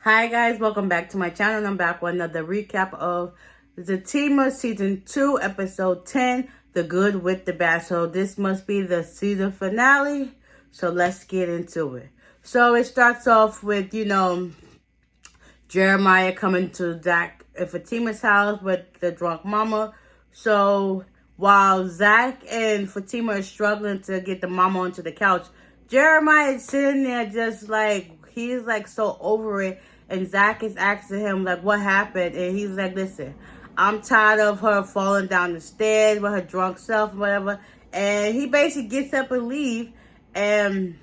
Hi guys, welcome back to my channel. And I'm back with another recap of Zatima Season 2, Episode 10, The Good with the Bad. So this must be the season finale. So let's get into it. So it starts off with, Jeremiah coming to Zach and Fatima's house with the drunk mama. So while Zach and Fatima are struggling to get the mama onto the couch, Jeremiah is sitting there just like, he's like so over it. And Zach is asking him like, what happened? And he's like, listen, I'm tired of her falling down the stairs with her drunk self and whatever. And he basically gets up and leave. And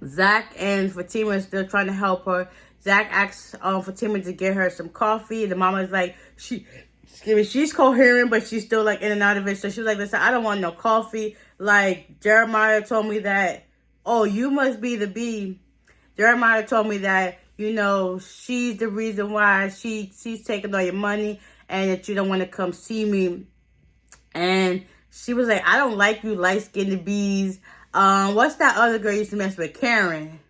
Zach and Fatima are still trying to help her. Zach asks Fatima to get her some coffee. The mama's like, she's coherent, but she's still like in and out of it. So she was like, listen, I don't want no coffee. Like, Jeremiah told me that, oh, you must be the bee. Jeremiah told me that, she's the reason why she's taking all your money and that you don't want to come see me. And she was like, I don't like you light-skinned bees. What's that other girl you used to mess with? Karen.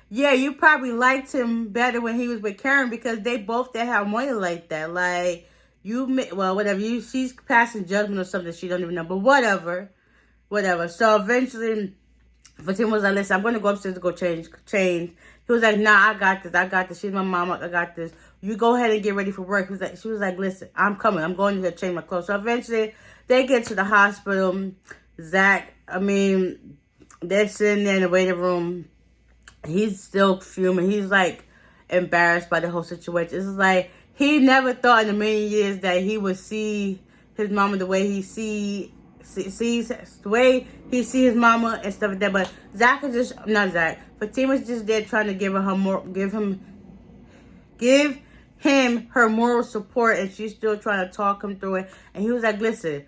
Yeah, you probably liked him better when he was with Karen because they both didn't have money like that. Like, whatever. She's passing judgment or something she don't even know. But whatever. So eventually, Fatima was like, listen, I'm going to go upstairs to go change. He was like, nah, I got this. She's my mama. I got this. You go ahead and get ready for work. She was like, listen, I'm coming. I'm going to change my clothes. So eventually, they get to the hospital. Zach, they're sitting there in the waiting room. He's still fuming. He's like embarrassed by the whole situation. It's like he never thought in a million years that he would see his mama the way he sees the way he sees his mama and stuff like that. But Zach is just not Zach. Fatima's just there trying to give him her moral support, and she's still trying to talk him through it. And he was like, listen,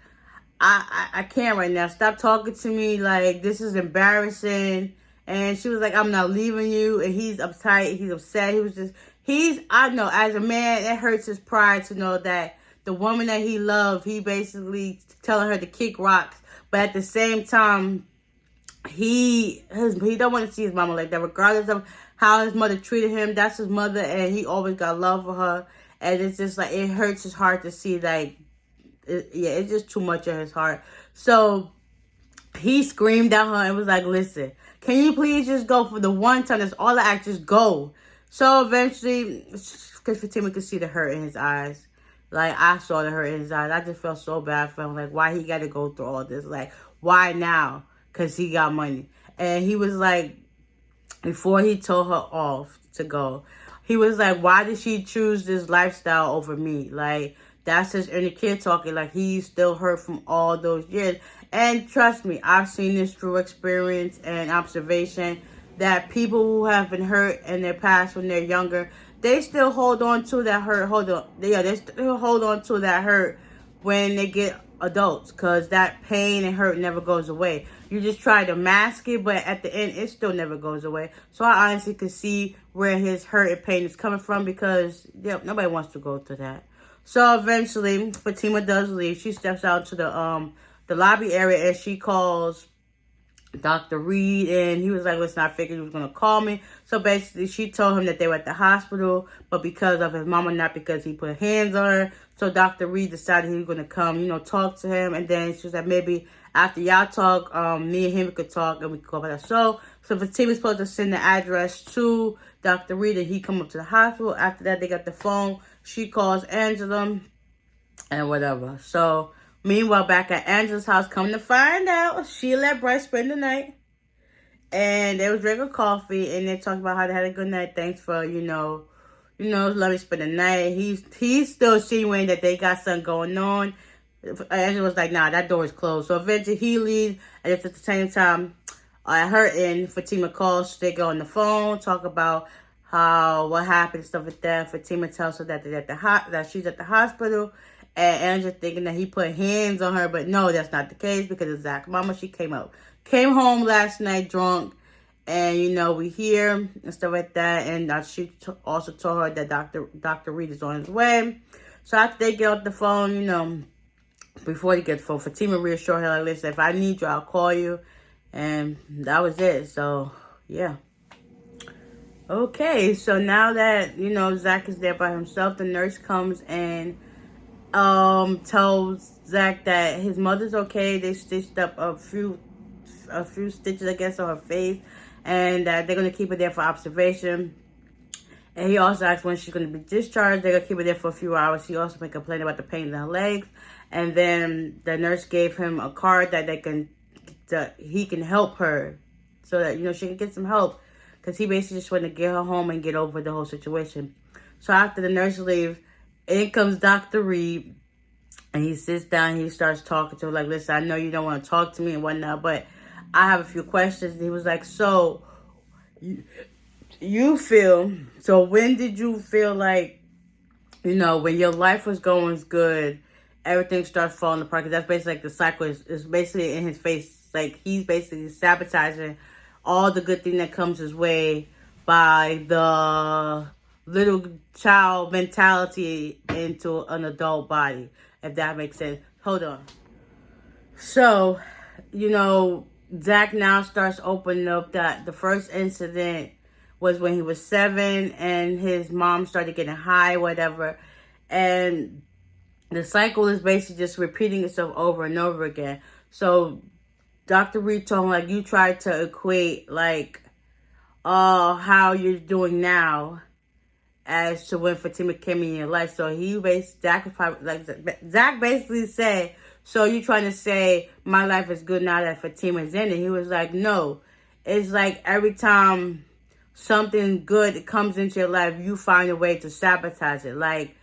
I can't right now. Stop talking to me. Like, this is embarrassing. And she was like, I'm not leaving you. And he's uptight. He's upset. I know, as a man, it hurts his pride to know that the woman that he loved, he basically telling her to kick rocks. But at the same time, he don't want to see his mama like that. Regardless of how his mother treated him, that's his mother. And he always got love for her. And it's just like, it hurts his heart to see, like, it's just too much of his heart. So he screamed at her and was like, listen, can you please just go for the one time? That's all I ask, just go. So eventually, because Fatima could see the hurt in his eyes. Like, I saw the hurt in his eyes. I just felt so bad for him. Like, why he got to go through all this? Like, why now? Because he got money. And he was like, before he told her off to go, he was like, why did she choose this lifestyle over me? Like, that's his inner kid talking. Like, he's still hurt from all those years. And trust me, I've seen this through experience and observation that people who have been hurt in their past when they're younger, they still hold on to that hurt. They still hold on to that hurt when they get adults, because that pain and hurt never goes away. You just try to mask it, but at the end, it still never goes away. So I honestly could see where his hurt and pain is coming from, because nobody wants to go through that. So eventually, Fatima does leave. She steps out to the lobby area, and she calls Dr. Reed, and he was like, listen, I figured he was going to call me. So basically, she told him that they were at the hospital, but because of his mama, not because he put hands on her. So Dr. Reed decided he was going to come, talk to him. And then she was like, maybe after y'all talk, me and him could talk and we could go about that. So Fatima's supposed to send the address to Dr. Reed, and he come up to the hospital. After that, they got the phone. She calls Angela and whatever. So meanwhile, back at Angela's house, coming to find out, she let Bryce spend the night. And they was drinking coffee, and they talked about how they had a good night. Thanks for, let me spend the night. He's still seeing that they got something going on. Angela was like, nah, that door is closed. So eventually he leaves, and it's at the same time, at her end, Fatima calls. They go on the phone, talk about what happened and stuff like that. Fatima tells her that that she's at the hospital. And Angela thinking that he put hands on her, but no, that's not the case, because of Zach's mama. She came home last night drunk, and we hear and stuff like that. And she also told her that Dr. Reed is on his way. So after they get off the phone, before they get the phone, Fatima reassured her, like, listen, if I need you, I'll call you. And that was it. So yeah. Okay, so now that, Zach is there by himself, the nurse comes and tells Zach that his mother's okay. They stitched up a few stitches, I guess, on her face, and that they're gonna keep her there for observation. And he also asked when she's gonna be discharged. They're gonna keep her there for a few hours. He also made a complaint about the pain in her legs, and then the nurse gave him a card that he can help her, so that she can get some help, because he basically just wanted to get her home and get over the whole situation. So after the nurse leaves, in comes Dr. Reed, and he sits down. He starts talking to her like, "Listen, I know you don't want to talk to me and whatnot, but I have a few questions." And he was like, "So when did you feel like, when your life was going good, everything starts falling apart?" Because that's basically like the cycle is basically in his face. Like, he's basically sabotaging all the good thing that comes his way by the little child mentality into an adult body, if that makes sense. Hold on. So, Zach now starts opening up that the first incident was when he was 7 and his mom started getting high, whatever. And the cycle is basically just repeating itself over and over again. So Dr. Reed told him, like, you tried to equate, like, how you're doing now as to when Fatima came in your life. So Zach basically said, "So you trying to say my life is good now that Fatima's in it?" He was like, "No. It's like every time something good comes into your life, you find a way to sabotage it. Like,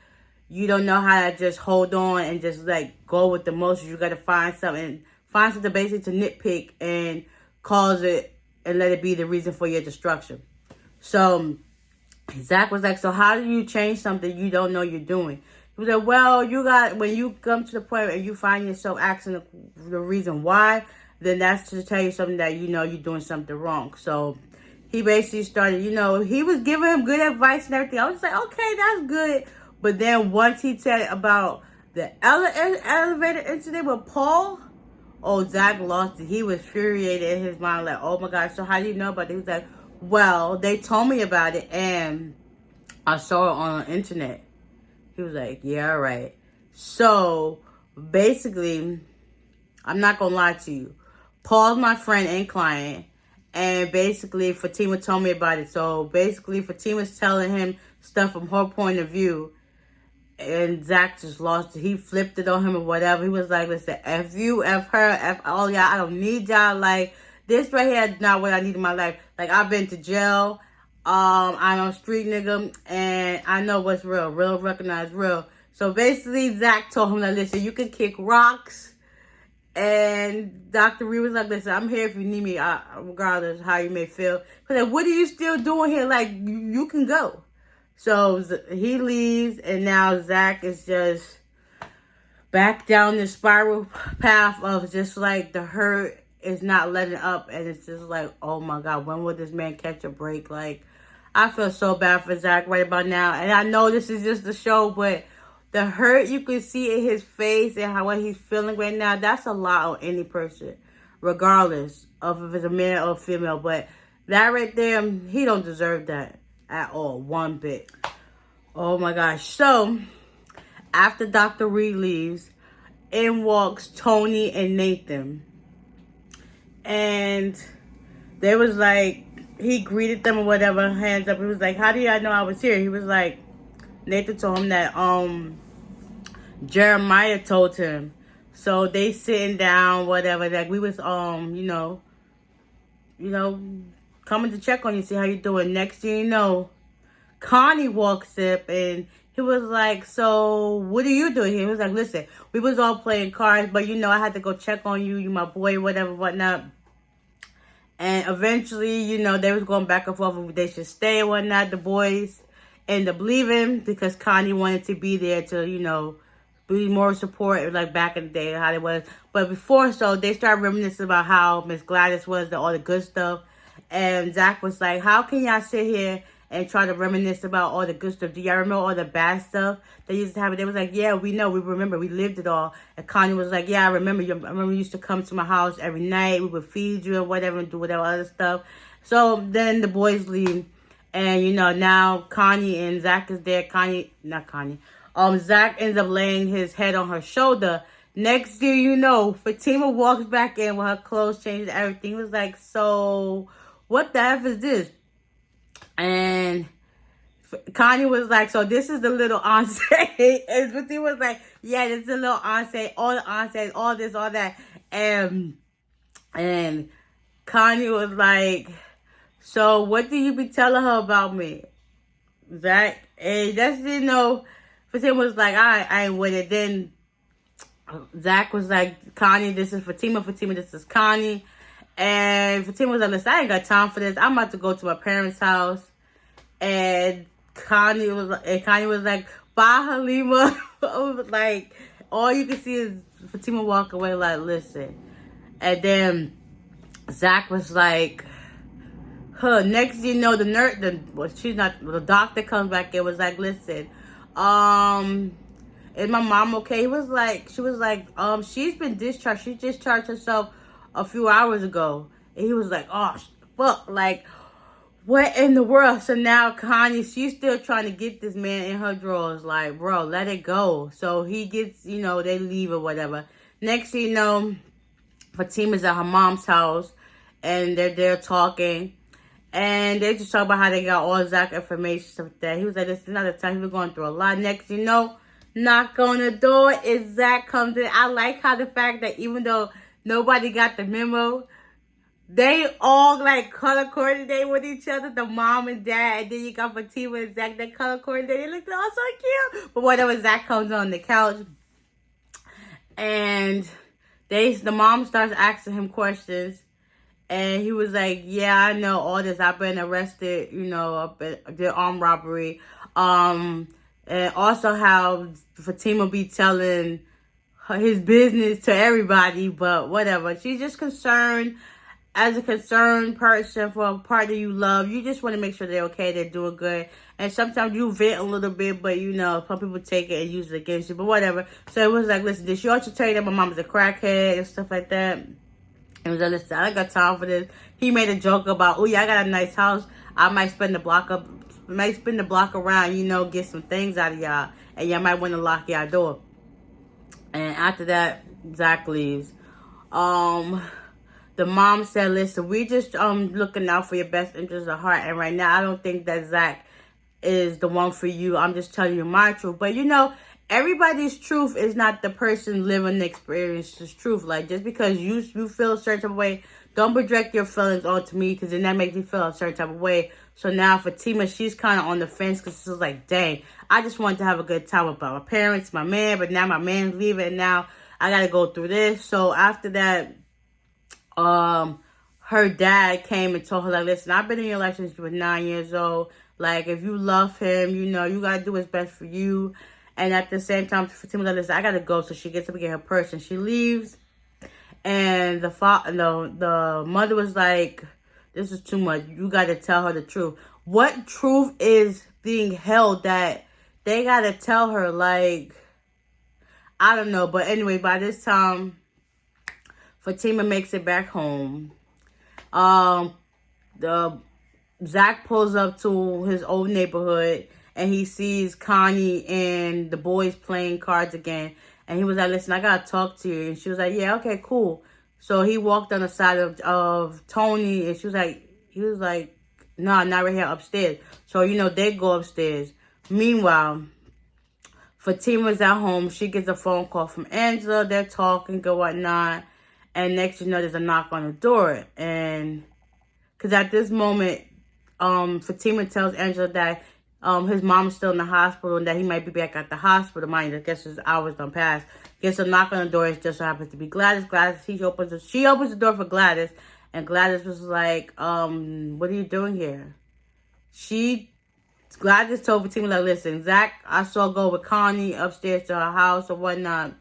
you don't know how to just hold on and just, like, go with the motions. You got to find something basically to nitpick and cause it and let it be the reason for your destruction." So Zach was like, "So how do you change something you don't know you're doing?" He was like, "Well, when you come to the point where you find yourself asking the reason why, then that's to tell you something that you're doing something wrong." So he basically started, he was giving him good advice and everything. I was like, okay, that's good. But then once he said about the elevator incident with Paul, oh, Zach lost it. He was infuriated in his mind, like, "Oh my gosh, so how do you know about it?" He was like, "Well, they told me about it and I saw it on the internet." He was like, "Yeah, right." So basically, I'm not gonna lie to you. Paul's my friend and client, and basically Fatima told me about it. So basically, Fatima's telling him stuff from her point of view, and Zach just lost it. He flipped it on him or whatever. He was like, "Listen, F you, F her, F all y'all. I don't need y'all. Like, this right here is not what I need in my life. Like, I've been to jail. I'm a street nigga, and I know what's real. Real recognize real." So basically, Zach told him that, "Listen, you can kick rocks." And Dr. Reed was like, "Listen, I'm here if you need me, regardless of how you may feel." He's like, "What are you still doing here? Like, you can go." So he leaves, and now Zach is just back down the spiral path of just like the hurt is not letting up, and it's just like, oh my God, when will this man catch a break? Like, I feel so bad for Zach right about now, and I know this is just a show, but the hurt you can see in his face and what he's feeling right now, that's a lot on any person, regardless of if it's a man or a female. But that right there, he don't deserve that at all, one bit. Oh my gosh. So after Dr. Reed leaves, in walks Tony and Nathan. And they was like, he greeted them or whatever, hands up. He was like, "How do y'all know I was here?" He was like, Nathan told him that Jeremiah told him. So they sitting down, whatever, like we was coming to check on you, see how you doing. Next thing you know, Connie walks up and he was like, "So what are you doing here?" He was like, "Listen, we was all playing cards, but I had to go check on you. You my boy, whatever, whatnot." And eventually, they was going back and forth if they should stay or whatnot. The boys ended up leaving because Connie wanted to be there to, be more support, like back in the day, how it was. But before, so they started reminiscing about how Miss Gladys was, all the good stuff. And Zach was like, "How can y'all sit here and try to reminisce about all the good stuff? Do y'all remember all the bad stuff that used to happen?" They was like, "Yeah, we know. We remember. We lived it all." And Connie was like, "Yeah, I remember. I remember you used to come to my house every night. We would feed you and whatever and do whatever other stuff." So then the boys leave. And, you know, now Connie and Zach is there. Zach ends up laying his head on her shoulder. Next thing you know, Fatima walks back in with her clothes changed and everything. It was like, so what the F is this? And Connie was like, so this is the little entree. And Fatima was like, yeah, this is a little entree. All the entrees, all this, all that. And Connie was like, so what do you be telling her about me? Zach, and that's, you know, Fatima was like, I ain't with it. Then Zach was like, Connie, this is Fatima. Fatima, this is Connie. And Fatima was like, listen, I ain't got time for this. I'm about to go to my parents' house. And Connie was like, bye, Halima. Like, all you can see is Fatima walk away like, listen. And then Zach was like, next thing you know, the doctor comes back and was like, listen, is my mom okay? She was like, she's been discharged. She discharged herself a few hours ago. And he was like, oh, fuck, like, what in the world? So now Connie, she's still trying to get this man in her drawers. Like, bro, let it go. So he gets, you know, they leave or whatever. Next thing you know, Fatima's at her mom's house. And they're there talking. And they just talk about how they got all Zach information, stuff like that. He was like, this is another time. He was going through a lot. Next thing you know, knock on the door, is Zach comes in. I like how the fact that even though nobody got the memo, they all like color coordinate with each other, the mom and dad, and then you got Fatima and Zach that color coordinate. They look all so cute. But whatever, Zach comes on the couch, and the mom starts asking him questions, and he was like, "Yeah, I know all this. I've been arrested. You know, the armed robbery. And also how Fatima be telling his business to everybody, but whatever. She's just concerned." As a concerned person for a partner you love, you just want to make sure they're okay, they're doing good. And sometimes you vent a little bit, but you know, some people take it and use it against you, but whatever. So it was like, listen, did she also tell you that my mom is a crackhead and stuff like that? And was like, listen, I ain't got time for this. He made a joke about, oh yeah, I got a nice house. I might spend the block around, you know, get some things out of y'all. And y'all might want to lock y'all door. And after that, Zach leaves. The mom said, listen, we just looking out for your best interest of heart. And right now, I don't think that Zach is the one for you. I'm just telling you my truth. But, you know, everybody's truth is not the person living the experience's truth. Like, just because you feel a certain type of way, don't project your feelings onto me, because then that makes me feel a certain type of way. So now Fatima, she's kind of on the fence, because she's like, dang, I just wanted to have a good time with my parents, my man, but now my man's leaving, and now I got to go through this. So after that, her dad came and told her, like, listen, I've been in your life since you were 9 years old. Like, if you love him, you know, you gotta do what's best for you. And at the same time, Fatima was like, listen, I gotta go. So she gets up and get her purse and she leaves. And the mother was like, this is too much. You gotta tell her the truth. What truth is being held that they gotta tell her? Like, I don't know. But anyway, by this time, Fatima makes it back home. Zach pulls up to his old neighborhood and he sees Connie and the boys playing cards again. And he was like, listen, I gotta talk to you. And she was like, yeah, okay, cool. So he walked on the side of Tony, and he was like, nah, not right here, upstairs. So, you know, they go upstairs. Meanwhile, Fatima's at home. She gets a phone call from Angela. They're talking and whatnot. And next, you know, there's a knock on the door. And because at this moment, Fatima tells Angela that his mom's still in the hospital and that he might be back at the hospital. Mind you, I guess his hours done passed. Gets a knock on the door. It just so happens to be Gladys. She opens the door for Gladys. And Gladys was like, what are you doing here? Gladys told Fatima, like, listen, Zach, I saw go with Connie upstairs to her house or whatnot.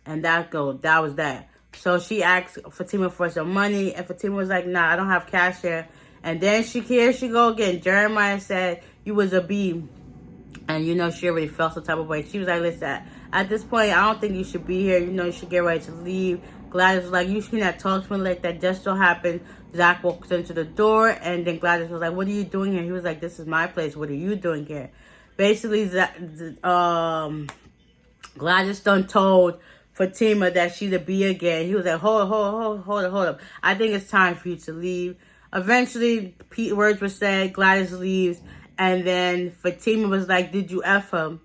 And that was that. So she asked Fatima for some money, and Fatima was like, nah, I don't have cash here. And then here she go again. Jeremiah said, you was a B. And, you know, she already felt some type of way. She was like, listen, at this point, I don't think you should be here. You know, you should get ready to leave. Gladys was like, you cannot talk to me like that. Just so happened, Zach walks into the door, and then Gladys was like, what are you doing here? He was like, this is my place. What are you doing here? Basically, Gladys done told Fatima that she's a B again. He was like, hold up. I think it's time for you to leave. Eventually, words were said, Gladys leaves, and then Fatima was like, did you F him?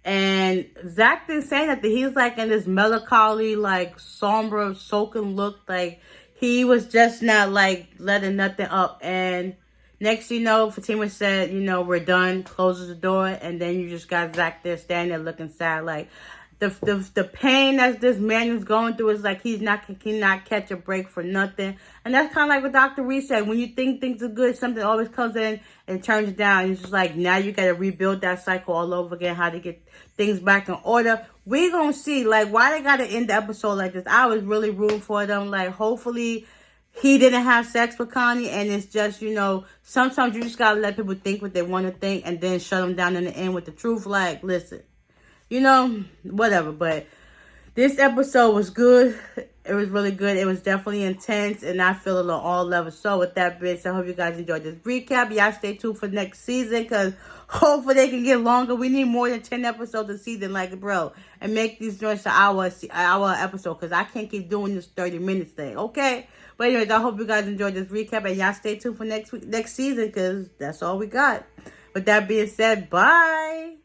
And Zach didn't say nothing. He was like in this melancholy, like somber, soaking look. Like he was just not like letting nothing up. And next you know, Fatima said, you know, we're done, closes the door. And then you just got Zach there standing there looking sad. Like the pain that this man is going through is like he cannot catch a break for nothing. And that's kind of like what Dr. Reese said. When you think things are good, something always comes in and turns it down. It's just like now you got to rebuild that cycle all over again, how to get things back in order. We're going to see, like, why they got to end the episode like this. I was really rooting for them. Like, hopefully he didn't have sex with Connie, and it's just, you know, sometimes you just got to let people think what they want to think and then shut them down in the end with the truth. Like, listen, you know, whatever. But this episode was good. It was really good. It was definitely intense, and I feel it on all levels. So with that being said, I hope you guys enjoyed this recap. Y'all stay tuned for next season, because hopefully they can get longer. We need more than 10 episodes a season, like, bro. And make these joints an hour episode, because I can't keep doing this 30 minutes thing, okay? But anyways, I hope you guys enjoyed this recap, and y'all stay tuned for next season, because that's all we got. With that being said, bye.